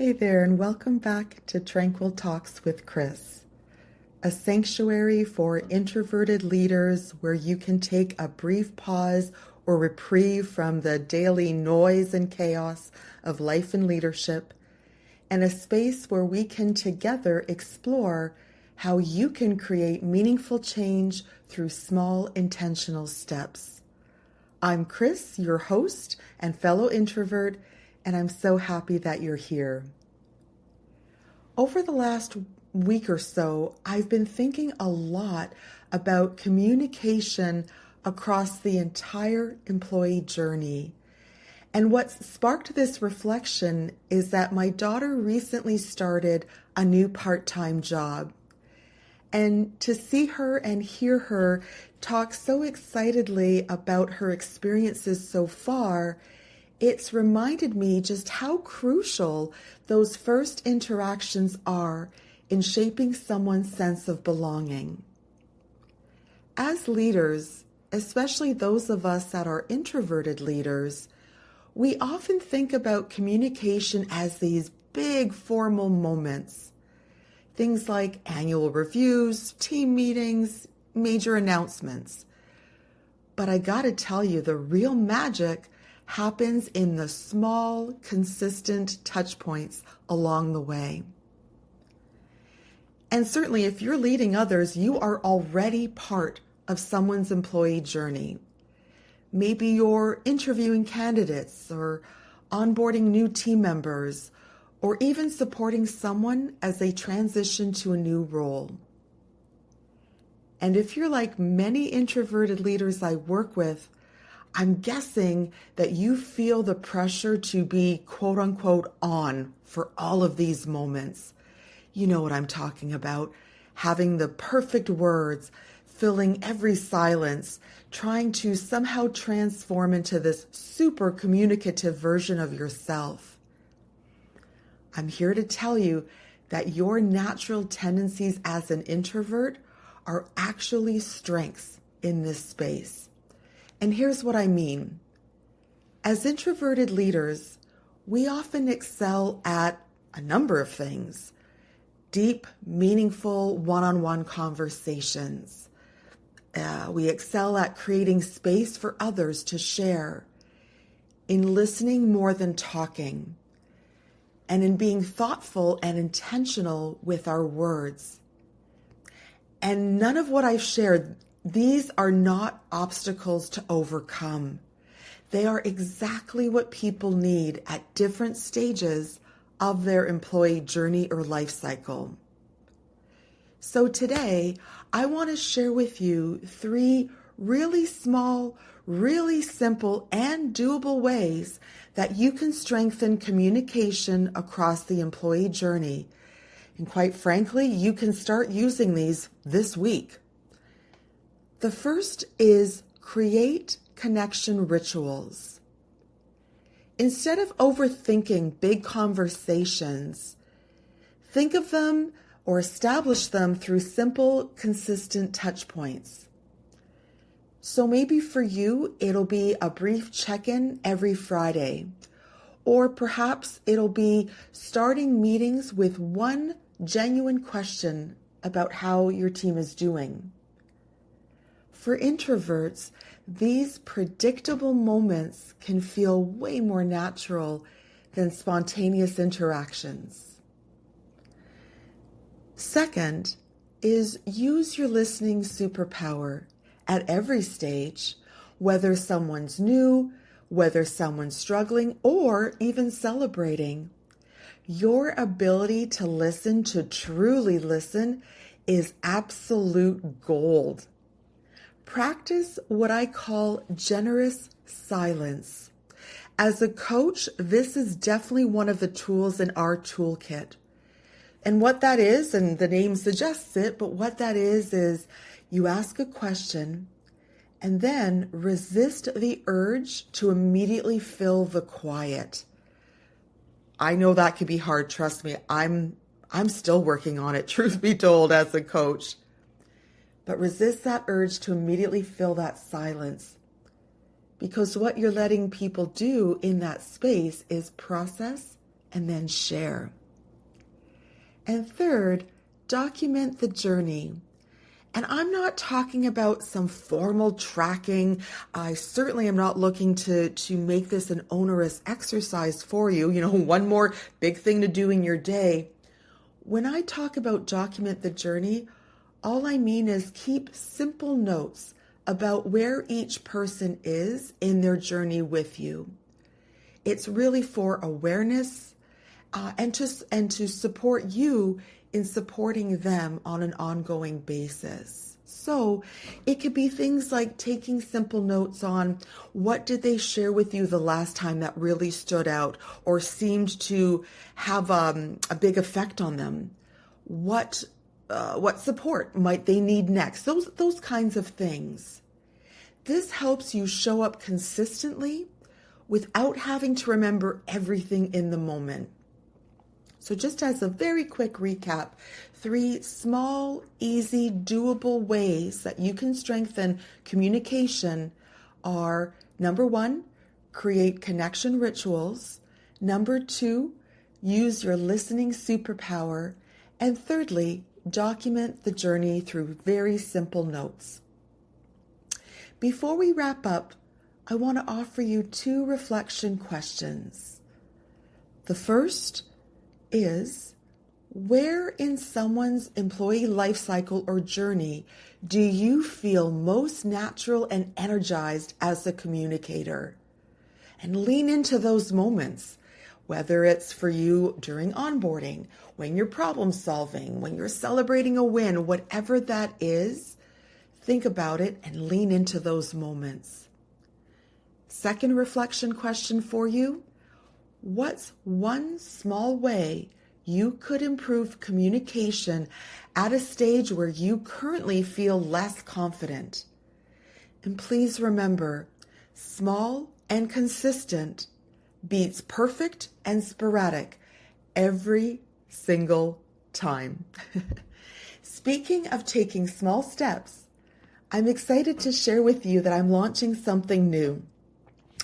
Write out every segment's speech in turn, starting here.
Hey there, and welcome back to Tranquil Talks with Chris, a sanctuary for introverted leaders where you can take a brief pause or reprieve from the daily noise and chaos of life and leadership, and a space where we can together explore how you can create meaningful change through small intentional steps. I'm Chris, your host and fellow introvert, and I'm so happy that you're here. Over the last week or so, I've been thinking a lot about communication across the entire employee journey. And what sparked this reflection is that my daughter recently started a new part-time job. And to see her and hear her talk so excitedly about her experiences so far, it's reminded me just how crucial those first interactions are in shaping someone's sense of belonging. As leaders, especially those of us that are introverted leaders, we often think about communication as these big formal moments. Things like annual reviews, team meetings, major announcements. But I gotta tell you, the real magic happens in the small, consistent touch points along the way. And certainly if you're leading others, you are already part of someone's employee journey. Maybe you're interviewing candidates or onboarding new team members, or even supporting someone as they transition to a new role. And if you're like many introverted leaders I work with, I'm guessing that you feel the pressure to be quote unquote on for all of these moments. You know what I'm talking about. Having the perfect words, filling every silence, trying to somehow transform into this super communicative version of yourself. I'm here to tell you that your natural tendencies as an introvert are actually strengths in this space. And here's what I mean. As introverted leaders, we often excel at a number of things. Deep, meaningful one-on-one conversations. We excel at creating space for others to share, in listening more than talking, and in being thoughtful and intentional with our words. And none of what I've shared, these are not obstacles to overcome. They are exactly what people need at different stages of their employee journey or life cycle. So today, I want to share with you 3 really small, really simple, and doable ways that you can strengthen communication across the employee journey. And quite frankly, you can start using these this week. The first is create connection rituals. Instead of overthinking big conversations, think of them or establish them through simple, consistent touch points. So maybe for you, it'll be a brief check-in every Friday, or perhaps it'll be starting meetings with one genuine question about how your team is doing. For introverts, these predictable moments can feel way more natural than spontaneous interactions. Second is use your listening superpower at every stage, whether someone's new, whether someone's struggling, or even celebrating. Your ability to listen, to truly listen, is absolute gold. Practice what I call generous silence. As a coach, this is definitely one of the tools in our toolkit. And what that is, and the name suggests it, but what that is you ask a question and then resist the urge to immediately fill the quiet. I know that can be hard, trust me. I'm still working on it, truth be told, as a coach. But resist that urge to immediately fill that silence. Because what you're letting people do in that space is process and then share. And third, document the journey. And I'm not talking about some formal tracking. I certainly am not looking to make this an onerous exercise for you, one more big thing to do in your day. When I talk about document the journey, all I mean is keep simple notes about where each person is in their journey with you. It's really for awareness and to support you in supporting them on an ongoing basis. So it could be things like taking simple notes on what did they share with you the last time that really stood out or seemed to have a big effect on them. What support might they need next? Those kinds of things. This helps you show up consistently without having to remember everything in the moment. So just as a very quick recap, 3 small, easy, doable ways that you can strengthen communication are: number 1, create connection rituals. Number 2, use your listening superpower. And thirdly, document the journey through very simple notes. Before we wrap up, I want to offer you 2 reflection questions. The first is, where in someone's employee life cycle or journey do you feel most natural and energized as a communicator? And lean into those moments, whether it's for you during onboarding, when you're problem solving, when you're celebrating a win, whatever that is, think about it and lean into those moments. Second reflection question for you: what's one small way you could improve communication at a stage where you currently feel less confident? And please remember, small and consistent beats perfect and sporadic every single time. Speaking of taking small steps, I'm excited to share with you that I'm launching something new,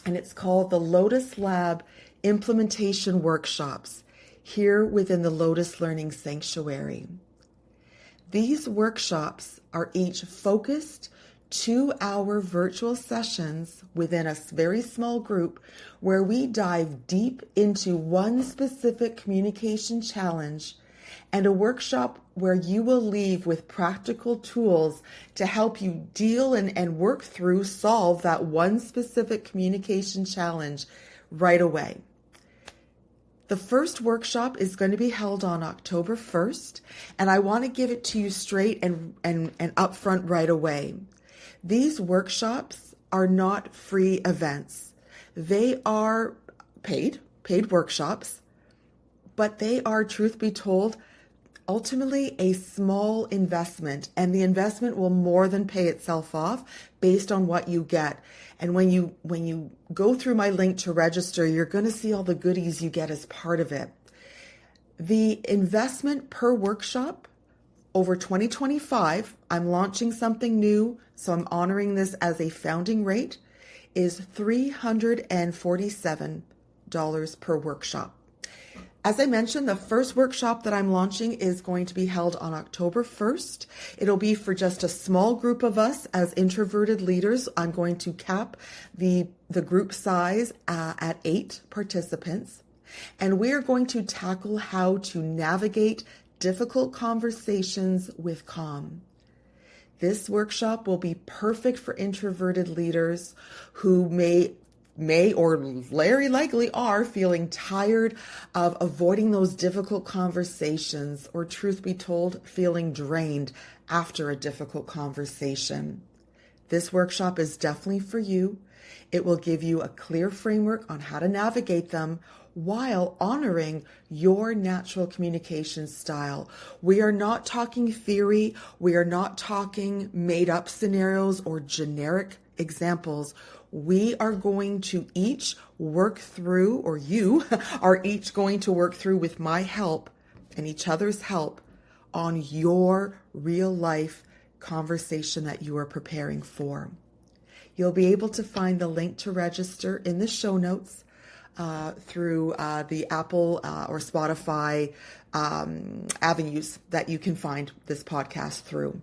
and it's called the Lotus Lab Implementation Workshops here within the Lotus Learning Sanctuary. These workshops are each focused 2-hour virtual sessions within a very small group where we dive deep into one specific communication challenge, and a workshop where you will leave with practical tools to help you deal and work through, solve that one specific communication challenge right away. The first workshop is going to be held on October 1st, and I want to give it to you straight and upfront right away. These workshops are not free events. They are paid workshops, but they are, truth be told, ultimately a small investment, and the investment will more than pay itself off based on what you get. And when you go through my link to register, you're going to see all the goodies you get as part of it. The investment per workshop over 2025, I'm launching something new, so I'm honoring this as a founding rate, is $347 per workshop. As I mentioned, the first workshop that I'm launching is going to be held on October 1st. It'll be for just a small group of us as introverted leaders. I'm going to cap the group size at 8 participants. And we are going to tackle how to navigate difficult conversations with calm. This workshop will be perfect for introverted leaders who may or very likely are feeling tired of avoiding those difficult conversations, or truth be told, feeling drained after a difficult conversation. This workshop is definitely for you. It will give you a clear framework on how to navigate them while honoring your natural communication style. We are not talking theory. We are not talking made up scenarios or generic examples. We are going to each work through, or you are each going to work through with my help and each other's help on your real life conversation that you are preparing for. You'll be able to find the link to register in the show notes. through the Apple or Spotify avenues that you can find this podcast through.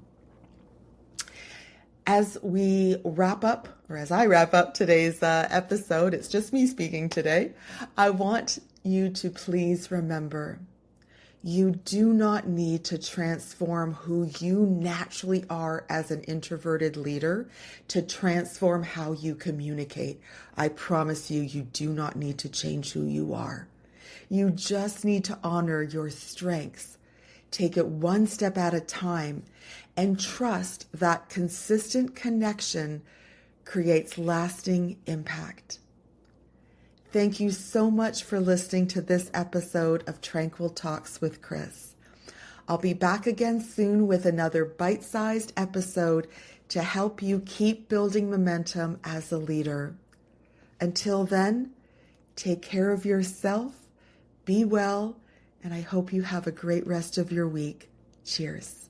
As we wrap up, or as I wrap up today's episode, it's just me speaking today, I want you to please remember, you do not need to transform who you naturally are as an introverted leader to transform how you communicate. I promise you, you do not need to change who you are. You just need to honor your strengths, take it one step at a time, and trust that consistent connection creates lasting impact. Thank you so much for listening to this episode of Tranquil Talks with Chris. I'll be back again soon with another bite-sized episode to help you keep building momentum as a leader. Until then, take care of yourself, be well, and I hope you have a great rest of your week. Cheers.